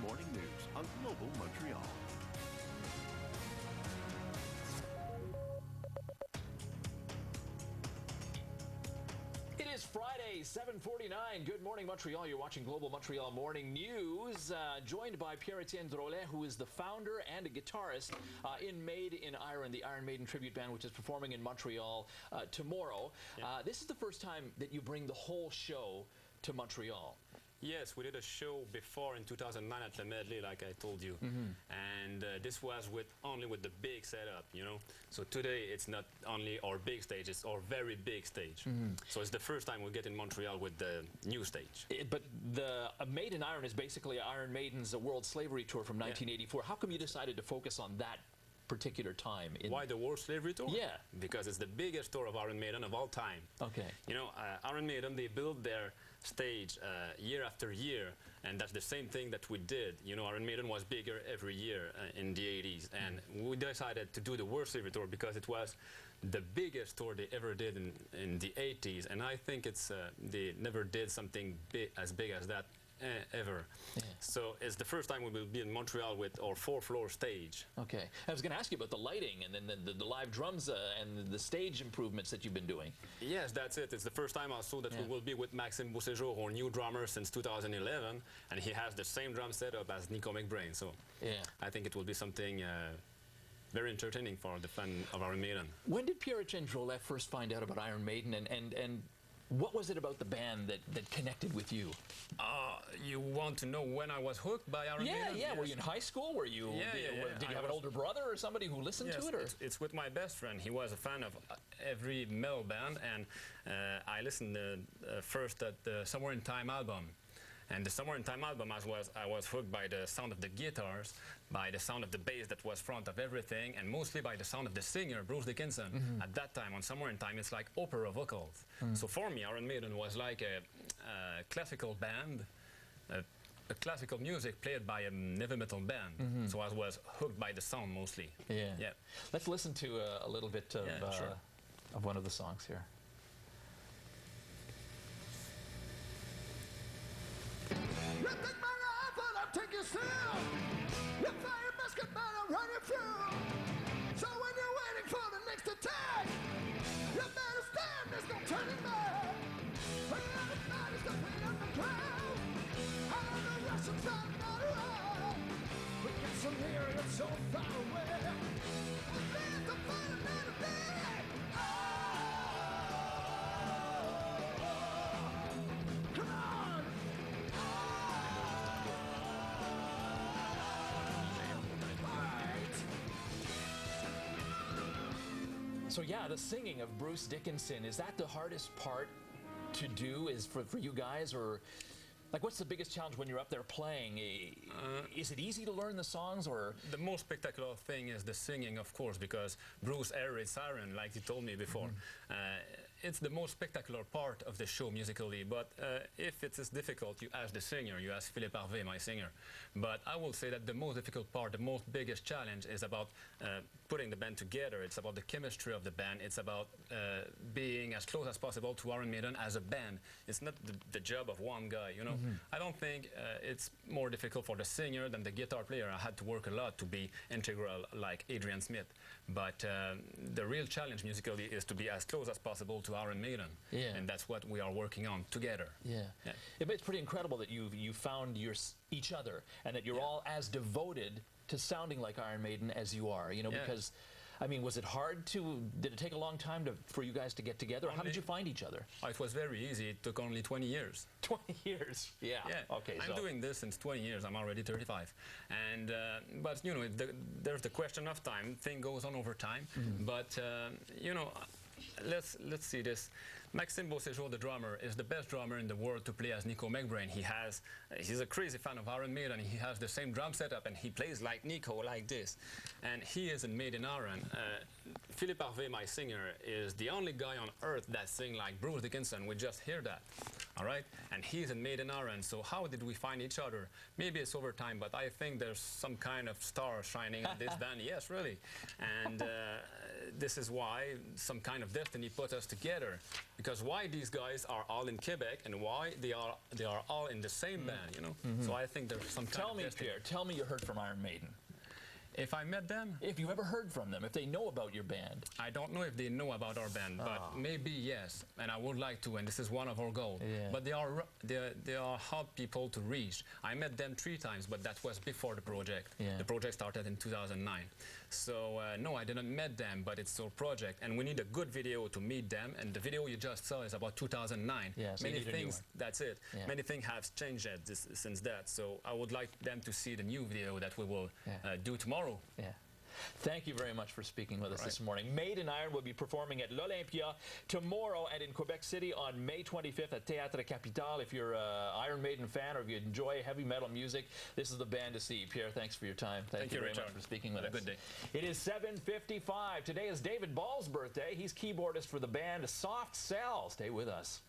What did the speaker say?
morning news on Global Montreal. It is Friday, 7:49. Good morning, Montreal. You're watching Global Montreal Morning News. Joined by Pierre-Étienne Drolet, who is the founder and a guitarist in Maiden in Iron, the Iron Maiden tribute band, which is performing in Montreal tomorrow. Yeah. This is the first time that you bring the whole show to Montreal. Yes, we did a show before in 2009 at Le Medley, like I told you, and this was only with the big setup, you know. So today it's not only our big stage; it's our very big stage. So it's the first time we get in Montreal with the new stage. But the Maiden Iron is basically Iron Maiden's World Slavery Tour from 1984. How come you decided to focus on that particular time? Why the World Slavery Tour? Yeah. Because it's the biggest tour of Iron Maiden of all time. Okay. You know, Iron Maiden, they build their stage year after year, and that's the same thing that we did. You know, Iron Maiden was bigger every year in the 80s, and we decided to do the World Slavery Tour because it was the biggest tour they ever did in the 80s, and I think it's they never did something as big as that ever. Yeah. So it's the first time we will be in Montreal with our 4-floor stage. Okay. I was going to ask you about the lighting and then the live drums and the stage improvements that you've been doing. Yes, that's it. It's the first time also that we will be with Maxime Beauséjour, our new drummer since 2011, and he has the same drum setup as Nico McBrain. So I think it will be something very entertaining for the fan of Iron Maiden. When did Pierre-Étienne Drolet first find out about Iron Maiden, and what was it about the band that connected with you? You want to know when I was hooked by Iron Maiden? Yeah. Yes. Were you in high school? Were you? Did you have an older brother or somebody who listened to it? Or? It's with my best friend. He was a fan of every metal band, and I listened first at the Somewhere in Time album. And the Somewhere in Time album, I was hooked by the sound of the guitars, by the sound of the bass that was front of everything, and mostly by the sound of the singer, Bruce Dickinson. At that time, on Somewhere in Time, it's like opera vocals. So for me, Iron Maiden was like a classical band, a classical music played by a heavy metal band. So I was hooked by the sound mostly. Yeah. Let's listen to a little bit of one of the songs here. You take my rifle, I'll take your steel. You fire a musket, but I'll run you through. So when you're waiting for the next attack, you better stand, there's no turning back. When everybody's jumping on the ground, I know the Russians are not around. We get some here, it's so far away. I live to fight another day. Come on! So yeah, the singing of Bruce Dickinson, is that the hardest part to do is for you guys, or like what's the biggest challenge when you're up there playing? Is it easy to learn the songs, or? The most spectacular thing is the singing, of course, because Bruce air is siren, like you told me before. It's the most spectacular part of the show musically, but if it is difficult, you ask the singer, you ask Philippe, Harvey, my singer. But I will say that the most difficult part, the most biggest challenge is about putting the band together. It's about the chemistry of the band. It's about being as close as possible to Iron Maiden as a band. It's not the job of one guy, you know. I don't think it's more difficult for the singer than the guitar player. I had to work a lot to be integral like Adrian Smith. But the real challenge musically is to be as close as possible to Iron Maiden. And that's what we are working on together. It's pretty incredible that you found each other, and that you're all as devoted to sounding like Iron Maiden as you are, you know, because I mean, was it hard did it take a long time for you guys to get together? How did you find each other? It was very easy. It took only 20 years. 20 years? Yeah. Okay. I'm doing this since 20 years. I'm already 35. And, but, you know, there's the question of time. Thing goes on over time. But, you know, let's see this. Maxime Beauséjour, the drummer, is the best drummer in the world to play as Nico McBrain. He's a crazy fan of Iron Maiden. He has the same drum setup, and he plays like Nico, like this. And he is in Maiden Iron. Philippe Harvey, my singer, is the only guy on earth that sings like Bruce Dickinson. We just hear that. All right? And he's in Maiden Iron. So how did we find each other? Maybe it's over time, but I think there's some kind of star shining on this band. Yes, really. And this is why some kind of destiny put us together. because why these guys are all in Quebec and why they are all in the same band, you know. So I think there's some kind Tell of me, destiny. Pierre, tell me you heard from Iron Maiden. If I met them, If you ever heard from them, if they know about your band. I don't know if they know about our band, but maybe yes, and I would like to, and this is one of our goals. Yeah. But they are hard people to reach. I met them 3 times, but that was before the project. Yeah. The project started in 2009. So no, I didn't met them, but it's our project, and we need a good video to meet them. And the video you just saw is about 2009. Yeah, so you Many need a new things. one. That's it. Yeah. Many things have changed since that. So I would like them to see the new video that we will do tomorrow. Yeah. Thank you very much for speaking with us Right. this morning. Maiden Iron will be performing at l'Olympia tomorrow and in Quebec City on May 25th at Théâtre Capitole. If you're an Iron Maiden fan or if you enjoy heavy metal music, this is the band to see. Pierre, thanks for your time. Thank you very Richard. much for speaking with Have us. a good day. It is 7:55. Today is David Ball's birthday. He's keyboardist for the band Soft Cell. Stay with us.